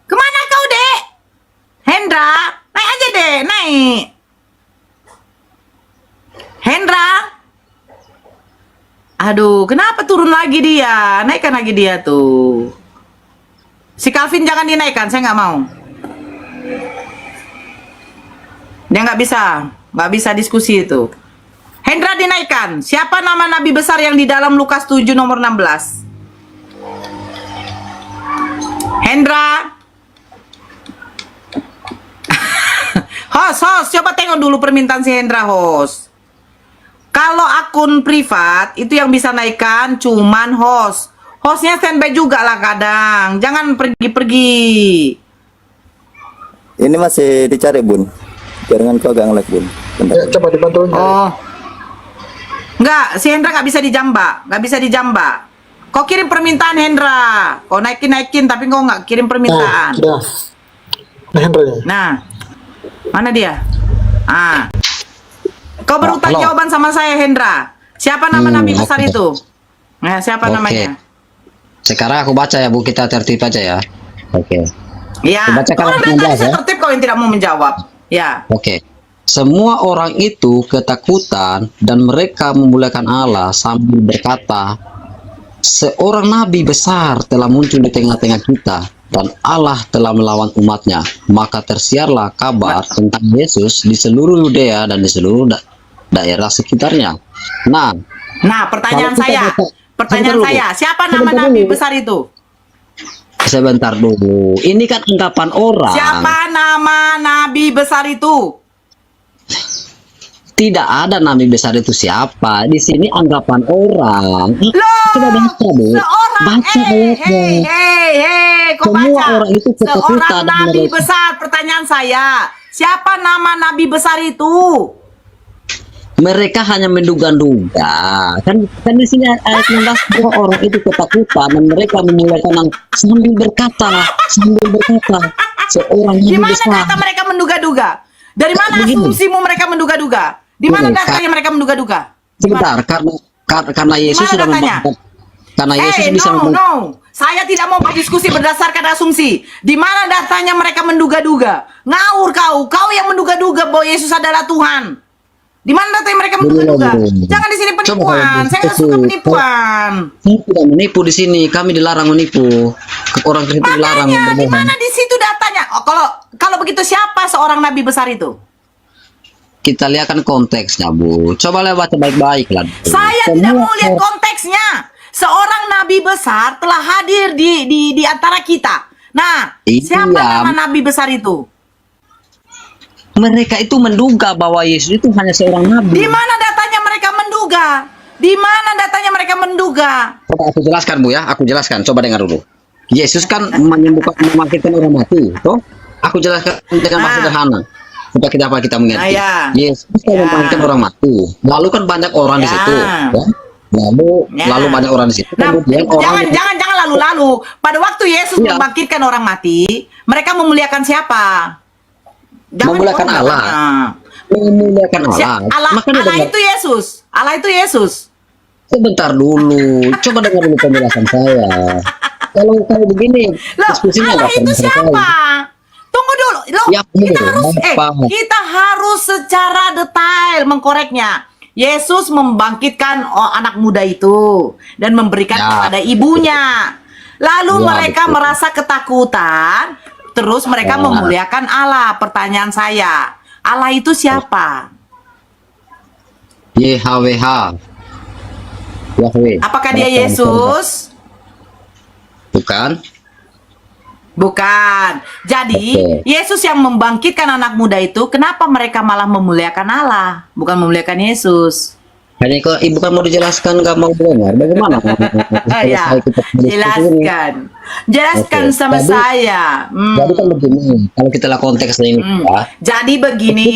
Kemana kau, Dek? Hendra! Naik aja, Dek. Naik. Hendra! Aduh, kenapa turun lagi dia? Naikkan lagi dia tuh. Si Calvin jangan dinaikkan, saya nggak mau. Dia nggak bisa diskusi itu. Hendra dinaikkan. Siapa nama nabi besar yang di dalam Lukas 7 nomor 16? Hendra. Host, coba tengok dulu permintaan si Hendra, host. Kalau akun privat itu yang bisa naikkan cuman host. Hostnya standby juga lah kadang. Jangan pergi-pergi. Ini masih dicari Bun. Jaringan kau agak nge-lag Bun. Bentar. Coba dibantu. Enggak, si Hendra nggak bisa dijambak. Kau kirim permintaan Hendra. Kau naikin tapi kau nggak kirim permintaan. Sudah. Nah, Hendra. Nah, mana dia? Kau berutang Halo. jawaban sama saya, Hendra. Siapa nama nabi besar itu? Nah, siapa namanya? Sekarang aku baca ya Bu, kita tertib aja ya. Oke. Ya, Bacakan orang ayat 16 dari ya. tertib kau yang tidak mau menjawab. Ya. Oke. Semua orang itu ketakutan dan mereka memuliakan Allah sambil berkata, seorang nabi besar telah muncul di tengah-tengah kita dan Allah telah melawan umatnya. Maka tersiarlah kabar tentang Yesus di seluruh Yudea dan di seluruh daerah sekitarnya. Nah, Pertanyaan kalau kita saya. baca- Pertanyaan sebentar saya, dulu. siapa nama Sebentar nabi dulu. besar itu? Sebentar dulu. Ini kan ungkapan orang. Siapa nama nabi besar itu? Tidak ada nabi besar itu siapa. Di sini anggapan orang. Loh, Coba baca, Bu. seorang Baca ayatnya. kok Semua baca? orang itu ketakutan Seorang dan nabi mereka- besar. Pertanyaan saya, siapa nama nabi besar itu? Mereka hanya menduga-duga. Kan di sini ayat 16 bahwa orang itu ketakutan dan mereka memuliakan sambil berkata seorang Di nabi mana besar. data mereka menduga-duga? Dari mana Begini. asumsimu mereka menduga-duga? Di mana Begini, datanya mereka menduga-duga? Di Sebentar, karena Yesus Gimana sudah datanya? membangkit. Karena Yesus bisa no. Saya tidak mau berdiskusi berdasarkan asumsi. Di mana datanya mereka menduga-duga? Ngawur kau yang menduga-duga bahwa Yesus adalah Tuhan. Di mana data yang mereka Dulu, menduga? dulu. Jangan di sini Coba penipuan. kalau Saya nggak suka penipuan. Kami tidak menipu di sini. Kami dilarang menipu. Orang Kristen dilarang Makanya di berbohong. mana di situ datanya? Oh, kalau begitu siapa seorang nabi besar itu? Kita lihat kan konteksnya, Bu. Coba baca baik-baik lah. Saya tidak mau lihat konteksnya. Seorang nabi besar telah hadir di antara kita. Nah, Iya. siapa nama nabi besar itu? Mereka itu menduga bahwa Yesus itu hanya seorang nabi. Di mana datanya mereka menduga? Di mana datanya mereka menduga? Coba aku jelaskan, Bu ya. Aku jelaskan. Coba dengar dulu. Yesus kan menyembuhkan, membangkitkan orang mati, toh? Aku jelaskan dengan bahasa sederhana. Supaya kita mengerti. Yesus kan membangkitkan orang mati. Lalu kan banyak orang di situ, ya. Lalu banyak orang di situ. Nah, Kemudian orang jangan lalu-lalu. Pada waktu Yesus membangkitkan orang mati, mereka memuliakan siapa? memuliakan Allah. Memuliakan Allah. Allah itu Yesus. Allah itu Yesus. Sebentar dulu. Coba dengar dulu penjelasan saya. Kalau begini, diskusinya Allah itu selesai. siapa? Tunggu dulu. Loh, Ya, kita harus secara detail mengkoreknya. Yesus membangkitkan anak muda itu dan memberikan kepada ibunya. Lalu mereka merasa ketakutan. Terus mereka memuliakan Allah. Pertanyaan saya, Allah itu siapa? YHWH. Yahweh. Apakah dia Yesus? Bukan. Bukan. Jadi Yesus yang membangkitkan anak muda itu, kenapa mereka malah memuliakan Allah, bukan memuliakan Yesus? Hanya kok ibu kan mau dijelaskan, nggak mau dengar. Bagaimana? Ya, jelaskan sama jadi, saya. Jadi kan begini, kalau kita lihat konteksnya ini, jadi begini.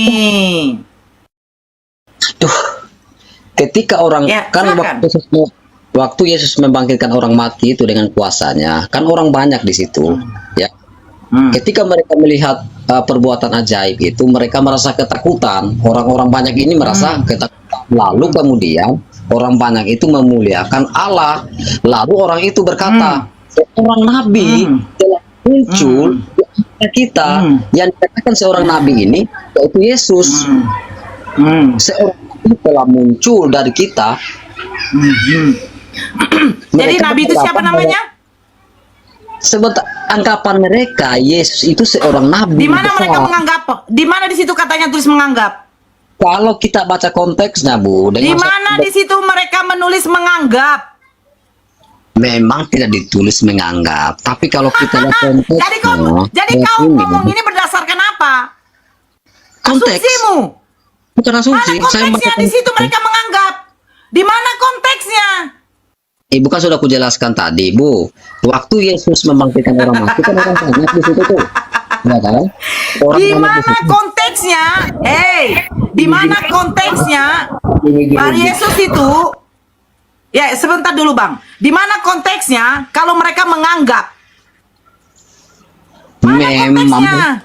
Tuh, ketika orang kan waktu Yesus membangkitkan orang mati itu dengan kuasanya, kan orang banyak di situ, ya. Ketika mereka melihat perbuatan ajaib itu, mereka merasa ketakutan. Orang-orang banyak ini merasa ketakutan. Lalu kemudian orang banyak itu memuliakan Allah. Lalu orang itu berkata, seorang nabi telah muncul di antara kita. Yang dikatakan seorang nabi ini yaitu Yesus. Seorang nabi telah muncul dari kita. Jadi nabi itu siapa namanya? Sebab anggapan mereka Yesus itu seorang nabi. Di mana mereka menganggap? Di mana di situ katanya tulis menganggap? Kalau kita baca konteksnya, Bu, di mana di situ mereka menulis menganggap? Memang tidak ditulis menganggap, tapi kalau kita lihat konteksnya. jadi kau ngomong ini berdasarkan apa? Konteks. Asumsimu. Bukan asumsi. Mana konteksnya di situ mereka menganggap? Di mana konteksnya? Ibu kan sudah kujelaskan tadi, Bu. Waktu Yesus membangkitkan orang mati, kan orang banyak di situ tuh. Ya kan? Di mana konteksnya? Di mana konteksnya? Bang Yesus itu, ya sebentar dulu Bang. Di mana konteksnya? Kalau mereka menganggap, memang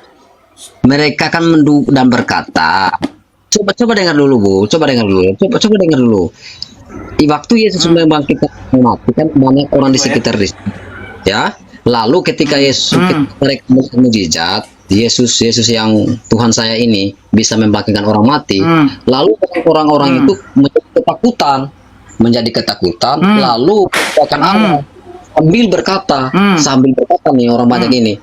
mereka kan menduga dan berkata. Coba dengar dulu, Bu. Coba dengar dulu. Di waktu Yesus membangkitkan orang mati, kan banyak orang di sekitar di situ, ya. Lalu ketika Yesus mereka mukjizat, Yesus yang Tuhan saya ini bisa membangkitkan orang mati. Lalu orang-orang itu menjadi ketakutan, lalu akan Allah sambil berkata nih orang banyak ini,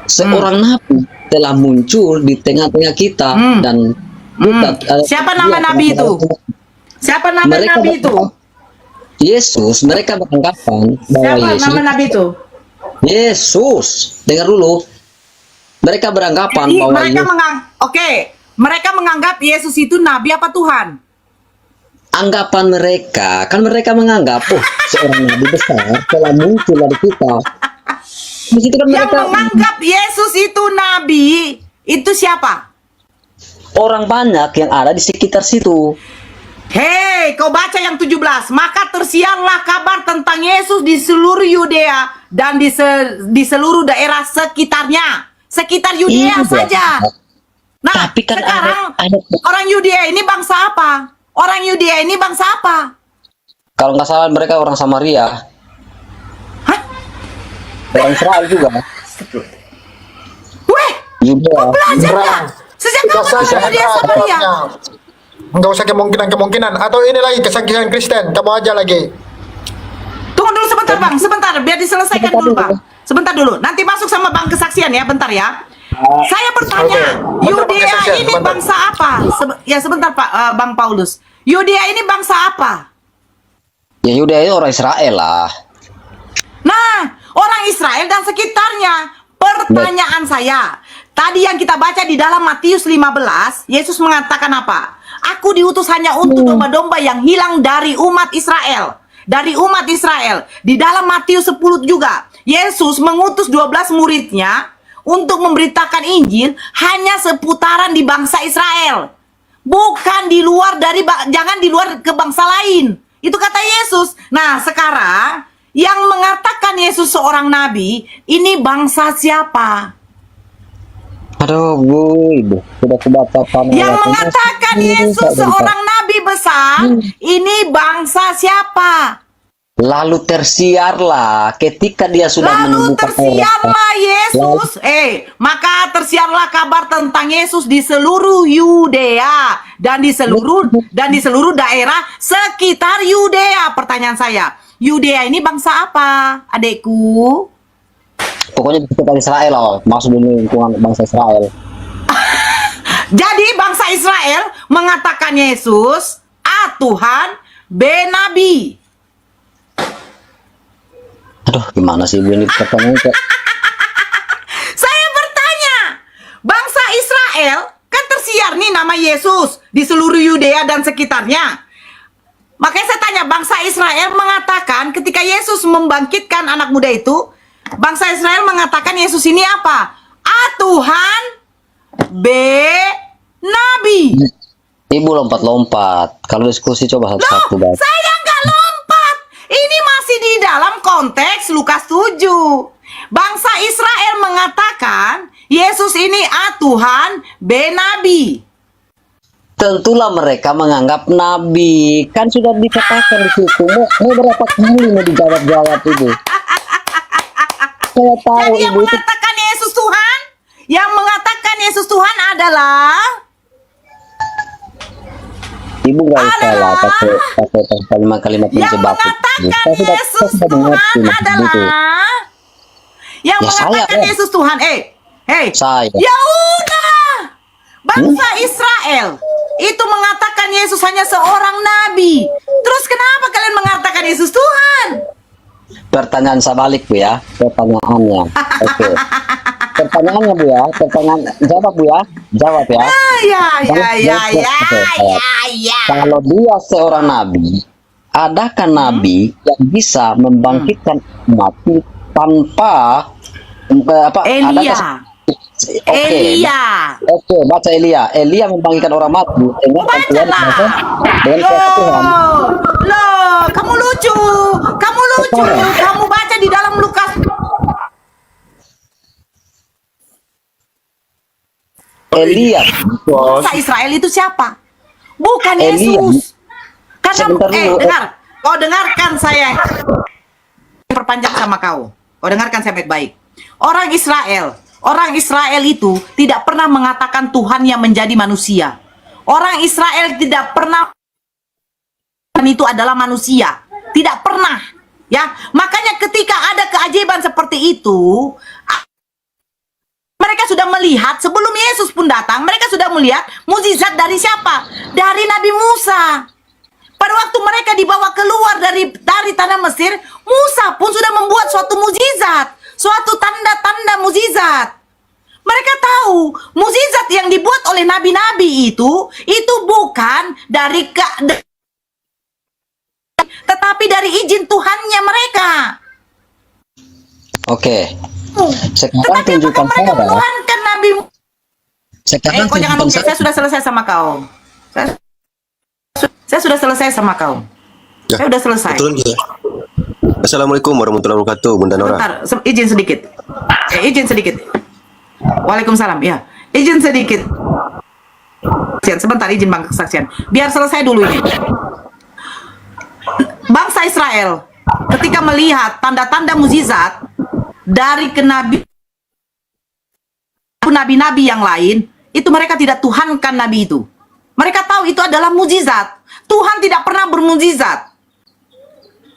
seorang nabi telah muncul di tengah-tengah kita dan siapa nama nabi itu? Siapa nama nabi itu? Yesus. Mereka beranggapan bahwa Yesus. Nama nabi itu? Yesus. Dengar dulu. Mereka beranggapan bahwa mereka menganggap Yesus itu nabi apa Tuhan? Anggapan mereka, kan mereka menganggap seorang nabi besar telah muncul dari kita. Di situ kan yang menganggap Yesus itu nabi itu siapa? Orang banyak yang ada di sekitar situ. Kau baca yang 17. Maka tersiarlah kabar tentang Yesus di seluruh Yudea dan di seluruh daerah sekitarnya. Sekitar Yudea saja. Nah, tapi kan sekarang orang Yudea ini bangsa apa? Orang Yudea ini bangsa apa? Kalau nggak salah mereka orang Samaria. Hah? Orang Israel juga. Weh, kau belajar nggak? Sejak kapan Yudea Samaria? Nggak usah kemungkinan-kemungkinan. Atau ini lagi kesaksian Kristen, kamu aja lagi. Tunggu dulu sebentar Bang, sebentar biar diselesaikan dulu Bang. Sebentar dulu, nanti masuk sama Bang kesaksian ya, bentar ya. Saya bertanya, Oke. Bentar, Bang, Yudea kesaksian, ini sebentar. bangsa apa? Sebentar Pak Bang Paulus. Yudea ini bangsa apa? Ya Yuda itu orang Israel lah. Nah, orang Israel dan sekitarnya. Pertanyaan saya, tadi yang kita baca di dalam Matius 15, Yesus mengatakan apa? Aku diutus hanya untuk domba-domba yang hilang dari umat Israel. Dari umat Israel. Di dalam Matius 10 juga, Yesus mengutus 12 muridnya untuk memberitakan Injil hanya seputaran di bangsa Israel. Bukan di luar dari, jangan di luar ke bangsa lain. Itu kata Yesus. Nah, sekarang yang mengatakan Yesus seorang nabi, ini bangsa siapa? Aduh, Bu, Ibu. Sudah kebacakan. Yang mengatakan Yesus seorang nabi besar, ini bangsa siapa? Lalu tersiarlah ketika dia sudah Lalu menemukan tersiarlah Yesus. Maka tersiarlah kabar tentang Yesus di seluruh Yudea dan di seluruh daerah sekitar Yudea. Pertanyaan saya, Yudea ini bangsa apa, adekku? Pokoknya di sekitar Israel loh. Maksud ini lingkungan bangsa Israel. Jadi bangsa Israel mengatakan Yesus A Tuhan, B Nabi. Aduh, gimana sih Ibu ini pertanyaannya? Saya bertanya, bangsa Israel kan tersiar nih nama Yesus di seluruh Yudea dan sekitarnya. Makanya saya tanya, bangsa Israel mengatakan ketika Yesus membangkitkan anak muda itu, bangsa Israel mengatakan Yesus ini apa? A Tuhan, B Nabi. Ibu lompat-lompat. Kalau diskusi coba satu-satu. Loh, saya nggak lompat. Ini masih di dalam konteks Lukas 7. Bangsa Israel mengatakan Yesus ini A Tuhan, B Nabi. Tentulah mereka menganggap nabi. Kan sudah dikatakan di situ. Mau berapa kali mau dijawab-jawab Ibu? Saya tahu Jadi yang Ibu itu. mengatakan Yesus Tuhan, yang mengatakan Yesus Tuhan adalah Ibu nggak usah lah pakai kalimat-kalimat yang menjebak. mengatakan Yesus Tuhan adalah yang Ya, saya, mengatakan ya. Yesus Tuhan. Saya. Ya udah. Bangsa Israel itu mengatakan Yesus hanya seorang nabi. Terus kenapa kalian mengatakan Yesus Tuhan? Pertanyaan sabalik Bu ya. Pertanyaannya. Oke. Pertanyaannya Bu ya. Pertanyaan jawab Bu ya. Jawab ya. Ya. Kalau dia seorang nabi, adakah nabi yang bisa membangkitkan mati tanpa Elia. Elia. Oke, baca Elia. Elia membangkitkan orang mati dengan bantuan dengan kuasa Tuhan. Loh, kamu lucu. Kamu baca di dalam Lukas. Elia. Bangsa Israel itu siapa? Bukan Elia. Yesus. Karena Sebentar dulu. dengar. Kau dengarkan saya. Perpanjang sama kau. Kau dengarkan saya baik-baik. Orang Israel itu tidak pernah mengatakan Tuhan yang menjadi manusia. Orang Israel tidak pernah Tuhan itu adalah manusia. Tidak pernah. Ya, makanya ketika ada keajaiban seperti itu, mereka sudah melihat sebelum Yesus pun datang, mereka sudah melihat mukjizat dari siapa? Dari Nabi Musa. Pada waktu mereka dibawa keluar dari tanah Mesir, Musa pun sudah membuat suatu mukjizat, suatu tanda-tanda mukjizat. Mereka tahu mukjizat yang dibuat oleh nabi-nabi itu bukan dari tetapi dari izin Tuhannya mereka. Oke. Sekarang Tetapi apakah tunjukkan mereka saya. menuhankan Nabi? Sekarang Kau jangan tunjukkan saya sudah selesai sama kau. Saya sudah selesai sama kau. Ya, Saya sudah selesai. betul ya. Assalamualaikum warahmatullahi wabarakatuh, Bunda Noora. Sebentar, izin sedikit. Izin sedikit. Waalaikumsalam. Ya, izin sedikit. Sebentar, izin Bang kesaksian. Biar selesai dulu ini. Bangsa Israel ketika melihat tanda-tanda mukjizat dari nabi-nabi yang lain, itu mereka tidak tuhankan nabi itu. Mereka tahu itu adalah mujizat. Tuhan tidak pernah bermujizat.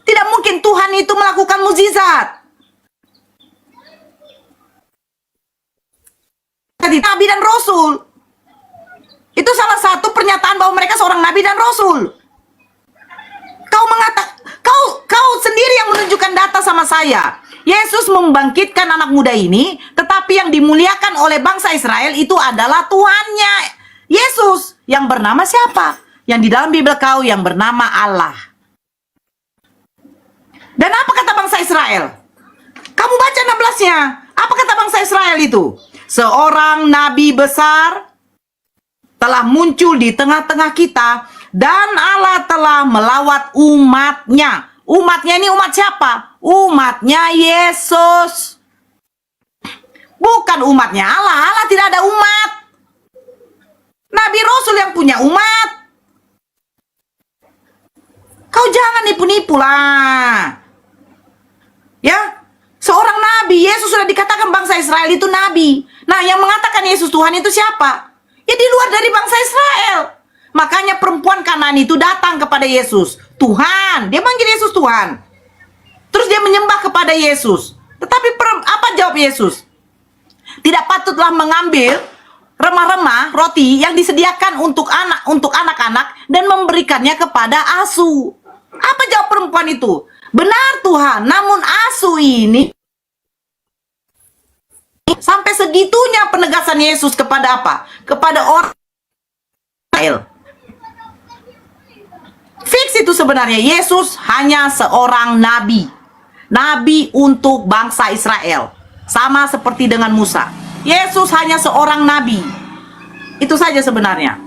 Tidak mungkin Tuhan itu melakukan mujizat. Nabi dan Rasul. Itu salah satu pernyataan bahwa mereka seorang Nabi dan Rasul. Kau sendiri yang menunjukkan data sama saya. Yesus membangkitkan anak muda ini, tetapi yang dimuliakan oleh bangsa Israel itu adalah Tuhannya. Yesus yang bernama siapa? Yang di dalam Bibel kau yang bernama Allah. Dan apa kata bangsa Israel? Kamu baca 16-nya. Apa kata bangsa Israel itu? Seorang nabi besar telah muncul di tengah-tengah kita, dan Allah telah melawat umatnya. Umatnya ini umat siapa? Umatnya Yesus. Bukan umatnya Allah. Allah tidak ada umat. Nabi Rasul yang punya umat. Kau jangan nipu-nipu lah. Ya, seorang nabi. Yesus sudah dikatakan bangsa Israel itu nabi. Nah, yang mengatakan Yesus Tuhan itu siapa? Ya, di luar dari bangsa Israel. Makanya perempuan Kanan itu datang kepada Yesus. Tuhan, dia manggil Yesus Tuhan. Terus dia menyembah kepada Yesus. Tetapi apa jawab Yesus? Tidak patutlah mengambil remah-remah roti yang disediakan untuk anak-anak dan memberikannya kepada asu. Apa jawab perempuan itu? Benar Tuhan, namun asu ini sampai segitunya penegasan Yesus kepada apa? Kepada orang Israel. Fix itu sebenarnya Yesus hanya seorang nabi. Nabi untuk bangsa Israel. Sama seperti dengan Musa. Yesus hanya seorang nabi. Itu saja sebenarnya.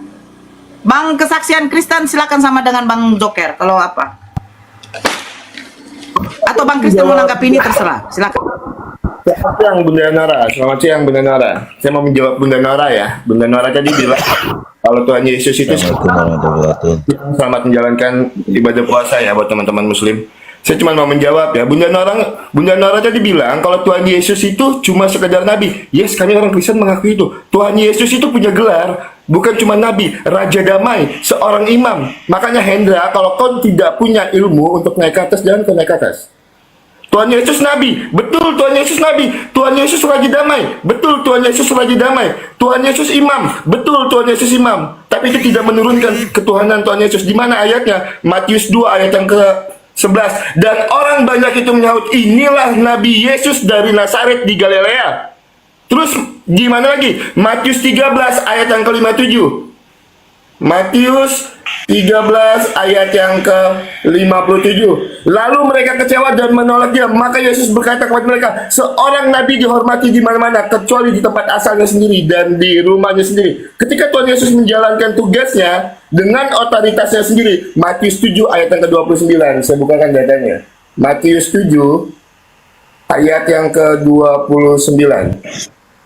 Bang kesaksian Kristen silakan sama dengan Bang Joker. Kalau apa? Atau Bang Kristen menanggapi ini terserah. Silakan. Selamat siang Bunda Noora. Selamat siang Bunda Noora. Saya mau menjawab Bunda Noora ya. Bunda Noora tadi bilang kalau Tuhan Yesus itu selamat menjalankan ibadah puasa ya buat teman-teman Muslim. Saya cuma mau menjawab ya. Bunda Noora tadi bilang kalau Tuhan Yesus itu cuma sekedar nabi. Yes, kami orang Kristen mengakui itu. Tuhan Yesus itu punya gelar, bukan cuma nabi, Raja Damai, seorang imam. Makanya Hendra, kalau kau tidak punya ilmu untuk naik ke atas, jangan kau naik ke atas. Tuhan Yesus nabi, betul Tuhan Yesus nabi. Tuhan Yesus Raja Damai, betul Tuhan Yesus Raja Damai. Tuhan Yesus imam, betul Tuhan Yesus imam. Tapi itu tidak menurunkan ketuhanan Tuhan Yesus. Di mana ayatnya? Matius 2 ayat yang ke-11. Dan orang banyak itu menyahut, inilah Nabi Yesus dari Nazaret di Galilea. Terus gimana lagi? Matius 13 ayat yang ke-57. Matius 13 ayat yang ke-57. Lalu mereka kecewa dan menolak dia. Maka Yesus berkata kepada mereka, seorang nabi dihormati di mana-mana kecuali di tempat asalnya sendiri dan di rumahnya sendiri. Ketika Tuhan Yesus menjalankan tugasnya dengan otoritasnya sendiri. Matius 7 ayat yang ke-29. Saya bukakan datanya. Matius 7 ayat yang ke-29.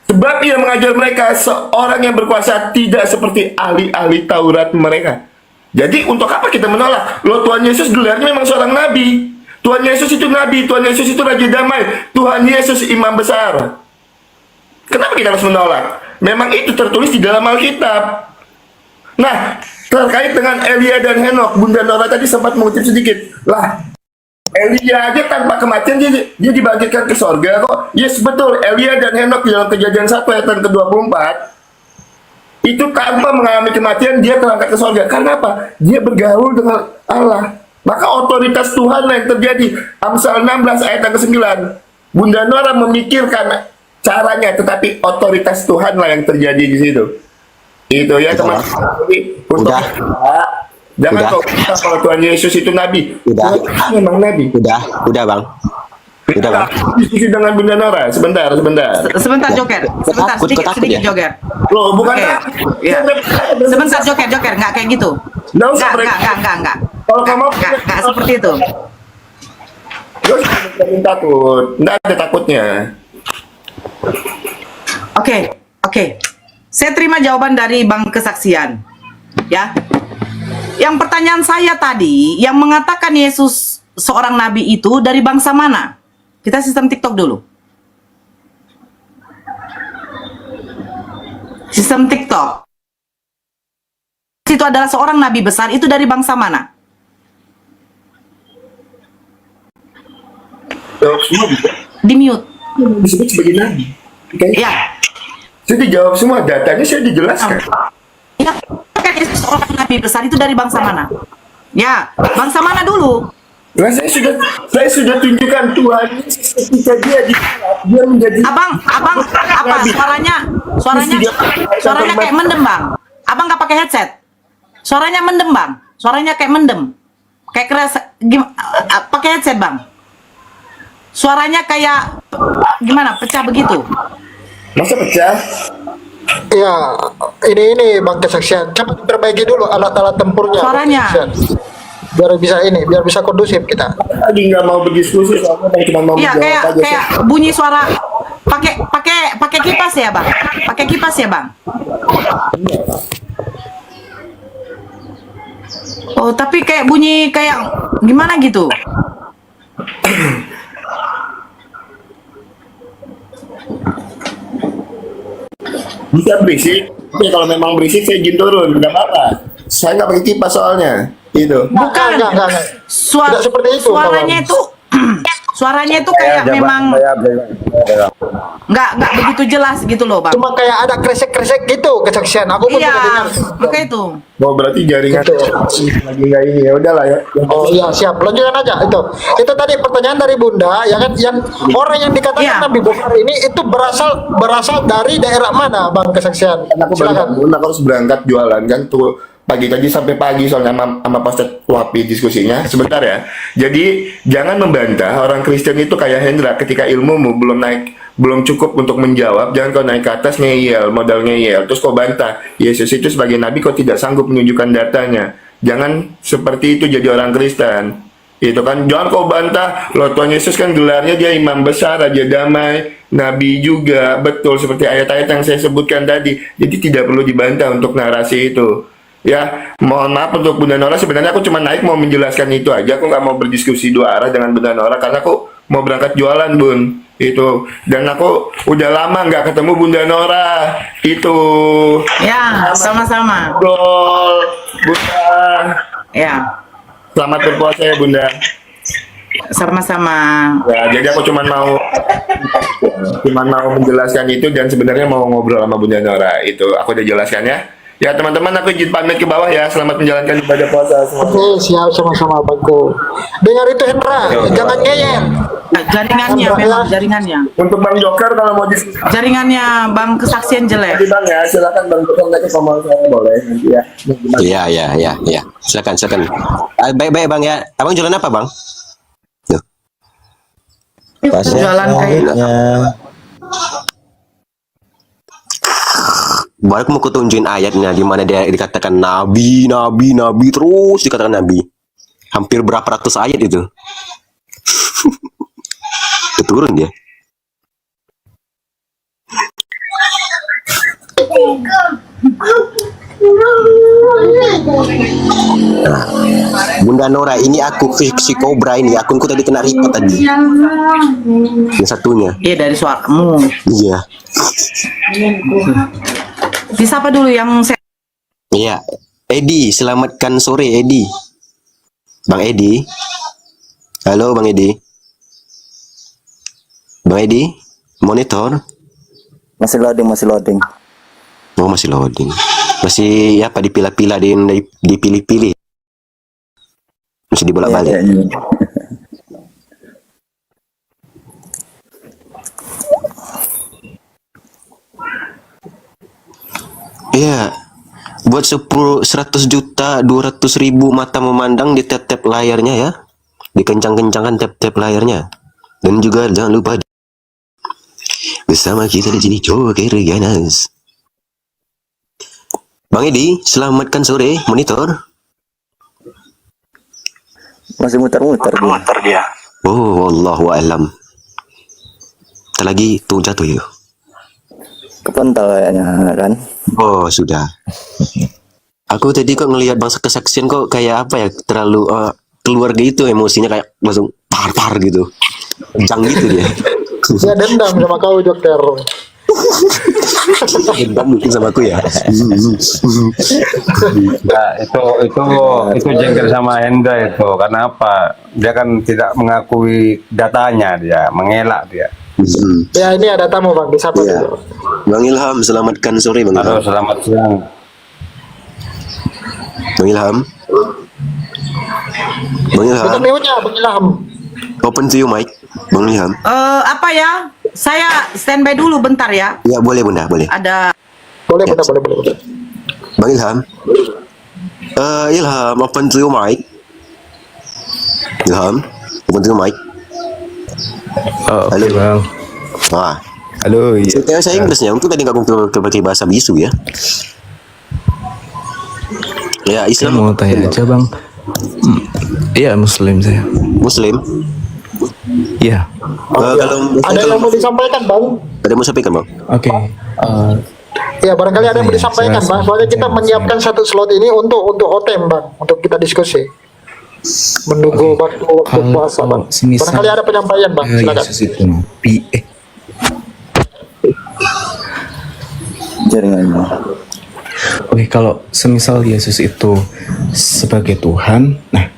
Sebab ia mengajar mereka seorang yang berkuasa tidak seperti ahli-ahli Taurat mereka. Jadi untuk apa kita menolak? Loh, Tuhan Yesus gelarnya memang seorang nabi. Tuhan Yesus itu nabi, Tuhan Yesus itu Raja Damai, Tuhan Yesus imam besar. Kenapa kita harus menolak? Memang itu tertulis di dalam Alkitab. Nah, terkait dengan Elia dan Henokh, Bunda Noora tadi sempat mengutip sedikit. Lah, Elia aja tanpa kematian dia dibangkitkan ke sorga kok. Yes, betul. Elia dan Henokh dalam Kejadian 1 ayat yang ke-24 itu tanpa mengalami kematian dia terangkat ke sorga. Karena apa? Dia bergaul dengan Allah. Maka otoritas Tuhan lah yang terjadi. Amsal 16 ayat yang ke-9. Bunda Noora memikirkan caranya, tetapi otoritas Tuhan lah yang terjadi di situ. Itu ya teman-teman. Udah. Jangan kau kata kalau Tuhan Yesus itu nabi. Udah. Memang nabi. Udah bang. Udah bang. Diskusi dengan Bunda Noora. Sebentar. Sebentar Joker. Sebentar sedikit Joker. Loh, bukan ya. Sebentar Joker, nggak kayak gitu. Enggak. Kalau kamu enggak seperti itu. Terus takut. Enggak ada takutnya. Oke. Saya terima jawaban dari Bang Kesaksian. Ya. Yang pertanyaan saya tadi, yang mengatakan Yesus seorang nabi itu dari bangsa mana? Kita sistem TikTok dulu. Sistem TikTok. itu adalah seorang nabi besar, itu dari bangsa mana? Jawab semua bisa. Di mute. Disebut sebagai nabi. Oke. Ya. Saya dijawab semua, datanya saya dijelaskan. Ya, kan Yesus seorang nabi besar itu dari bangsa mana? Ya, bangsa mana dulu? Nah, saya sudah tunjukkan Tuhan Yesus ketika dia menjadi Abang, apa suaranya kayak mendem, Bang. Abang nggak pakai headset. Suaranya mendem, Bang. Suaranya kayak mendem. Kayak keras pakai headset, Bang. Suaranya kayak gimana? Pecah begitu. Masa pecah? Ya, ini Bang Kesaksian. Coba diperbaiki dulu alat-alat tempurnya. Suaranya. Biar bisa kondusif kita. Tadi nggak mau berdiskusi soalnya cuma mau Iya, menjawab aja. kayak bunyi suara pakai kipas ya, Bang. Pakai kipas ya, Bang. Oh, tapi kayak bunyi kayak gimana gitu? Bisa berisik, tapi kalau memang berisik saya izin turun, nggak apa-apa. Saya nggak pakai kipas soalnya, itu. Bukan. Enggak. Tidak seperti itu, Suaranya kawan. itu suaranya itu kayak memang nggak begitu jelas gitu loh, Bang. Cuma kayak ada kresek-kresek gitu Kesaksian. Aku pun Iya, tidak dengar. kayak itu. Oh, berarti jaringan Gitu. lagi nggak ini, ya udahlah ya. Oh iya, siap. Lanjutkan aja itu tadi pertanyaan dari Bunda, ya kan, yang orang yang dikatakan Iya. Nabi besar ini itu berasal dari daerah mana, Bang Kesaksian? Karena aku Silakan. aku harus berangkat jualan kan tuh pagi tadi sampai pagi soalnya sama Pastor Wapi diskusinya sebentar ya. Jadi jangan membantah orang Kristen itu kayak Hendra, ketika ilmumu belum cukup untuk menjawab, jangan kau naik ke atas modal ngeyel, terus kau bantah Yesus itu sebagai nabi kau tidak sanggup menunjukkan datanya. Jangan seperti itu jadi orang Kristen. Itu kan, jangan kau bantah loh, Tuhan Yesus kan gelarnya dia imam besar, raja damai, nabi juga, betul seperti ayat-ayat yang saya sebutkan tadi. Jadi tidak perlu dibantah untuk narasi itu. Ya, mohon maaf untuk Bunda Noora, sebenarnya aku cuma naik mau menjelaskan itu aja. Aku nggak mau berdiskusi dua arah dengan Bunda Noora karena aku mau berangkat jualan, Bun. Itu, dan aku udah lama nggak ketemu Bunda Noora. Itu. Ya, sama-sama. Gol, Bunda. Ya, Selamat berpuasa ya, Bunda. sama-sama. Ya, jadi aku cuma mau menjelaskan itu, dan sebenarnya mau ngobrol sama Bunda Noora. Itu aku udah jelaskan ya. Ya teman-teman, aku izin pamit ke bawah ya. Selamat menjalankan ibadah puasa semuanya. Oke, siap, sama-sama Bangku. Dengar itu Hendra, jangan ngeyel. Jaringannya memang jaringannya. Untuk Bang Joker kalau mau diskusi Jaringannya Bang Kesaksian jelek. Bang ya, silakan Bang Joker nanti sama saya boleh nanti ya. Iya. Silakan. Baik Bang ya. Abang jualan apa Bang? Tuh. Jualan kayak Baru aku mau kutunjukin ayatnya di mana dia dikatakan nabi terus dikatakan nabi. Hampir berapa ratus ayat itu. Keturun dia. Nah, Bunda Noora, ini aku si Cobra ini, akunku tadi kena report tadi. Yang satunya. Iya, dari suaramu. Iya. Disapa dulu yang saya. Iya. Edi, selamatkan sore Edi. Bang Edi. Halo Bang Edi. Bang Edi, monitor. Masih loading. Oh, masih loading. Masih apa dipilah-pilah, dipilih-pilih. Masih dibolak-balik. Iya. Iya. Buat 100 juta 200.000 mata memandang di tap-tap layarnya ya. Dikencang-kencangkan tap-tap layarnya. Dan juga jangan lupa bersama kita di sini Joker Ganas. Bang Edi, selamatkan sore monitor. Masih muter-muter dia. Oh, wallahu a'lam. Tak lagi tuh jatuh ya. Kepental kayaknya kan. Oh, sudah. Aku tadi kok ngelihat bangsa kesaksian kok kayak apa ya, terlalu keluar gitu emosinya, kayak langsung par gitu. Jang gitu dia. Dia dendam sama kau, Joker. Dendam mungkin sama aku ya. Nah, itu jengkel sama Hendra itu. Karena apa? Dia kan tidak mengakui datanya, dia mengelak dia. Ya ini ada tamu Bang, disapa Ya. dulu. Bang Ilham, selamatkan sore Bang Halo, Ilham. selamat siang. Bang Ilham. Bang Ilham. Bukan mute-nya, Bang Ilham. Open to you mic, Bang Ilham. Apa ya? Saya standby dulu bentar ya. Ya boleh Bunda, boleh. Ada Boleh, boleh. Bang Ilham. Ilham, open to you mic. Ilham, open to you mic. Oh, Halo. oke, Bang. Wah, Halo, iya. saya Inggrisnya, untuk tadi nggak ke bahasa bisu ya. Ya, Saya Islam mau tanya aja, Bang. Iya, Muslim saya. Muslim. Iya. Ada yang mau disampaikan Bang? Ada mau sampaikan Bang? Oke. Ya barangkali ada yang mau Iya, disampaikan saya Bang. Soalnya kita saya- menyiapkan satu slot ini untuk OTM Bang, untuk kita diskusi. Menunggu waktu puasa Bang. semisal Barangkali ada penyampaian Bang, silakan. Yesus itu nabi. Jaringannya. Oke, kalau semisal Yesus itu sebagai Tuhan, nah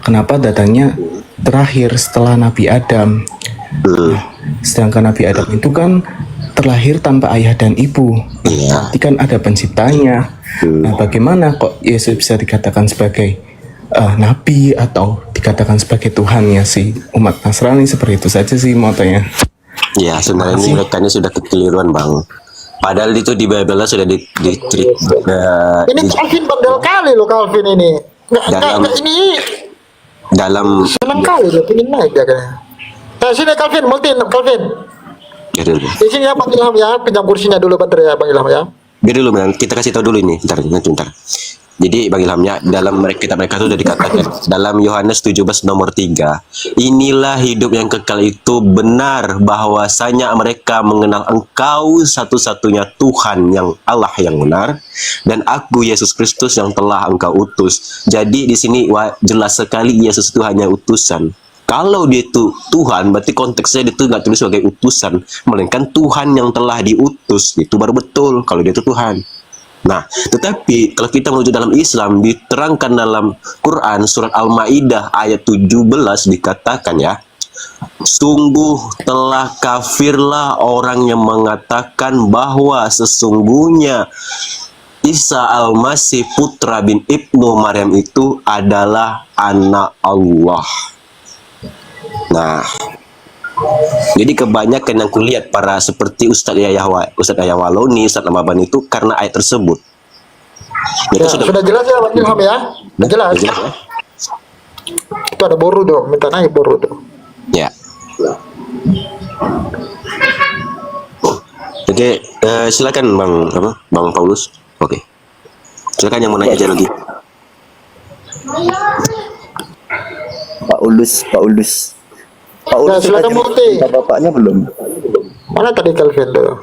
kenapa datangnya terakhir setelah Nabi Adam? Nah, sedangkan Nabi Adam itu kan terlahir tanpa ayah dan ibu. Berarti kan ada penciptanya. Nah, bagaimana kok Yesus bisa dikatakan sebagai Nabi atau dikatakan sebagai Tuhannya si umat Nasrani? Seperti itu saja sih mau tanya. Ya, sebenarnya ini mereka ini sudah kekeliruan Bang. Padahal itu di Bible sudah Ini Calvin bandel kali loh Calvin ini. Nggak, ini dalam senang kali loh, pengen naik ya kayaknya. Nah, sini Calvin, Calvin. Di sini ya Bang Ilham ya, pinjam kursinya dulu bentar ya Bang Ilham ya. biar dulu Bang, kita kasih tahu dulu ini, bentar. Jadi Bang Ilhamnya dalam mereka itu sudah dikatakan dalam Yohanes 17 nomor 3, inilah hidup yang kekal itu benar bahwasanya mereka mengenal Engkau satu-satunya Tuhan yang Allah yang benar dan aku Yesus Kristus yang telah Engkau utus. Jadi di sini jelas sekali Yesus itu hanya utusan. Kalau dia itu Tuhan, berarti konteksnya dia itu nggak tulis sebagai utusan, melainkan Tuhan yang telah diutus. Itu baru betul kalau dia itu Tuhan. Nah, tetapi kalau kita menuju dalam Islam, diterangkan dalam Quran surat Al-Maidah ayat 17 dikatakan ya, sungguh telah kafirlah orang yang mengatakan bahwa sesungguhnya Isa Al-Masih putra bin Ibnu Maryam itu adalah anak Allah. Nah, jadi kebanyakan yang kulihat para seperti Ustadz Yahya Waloni, Ustadz Lamaban itu karena ayat tersebut. Ya, sudah jelas ya Bang Ilham ya? Sudah jelas. Ya? Itu ada boru dong, minta naik boru tuh. Ya. Oke, silakan Bang Paulus. Oke. Silakan yang mau nanya aja lagi. Pak Ulus. Ya, silakan Murti. Bapaknya belum. Mana tadi Calvin tuh?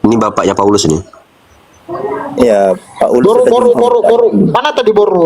Ini bapaknya Paulus ini. Ya, Pak Ulus. Boru. Mana tadi boru?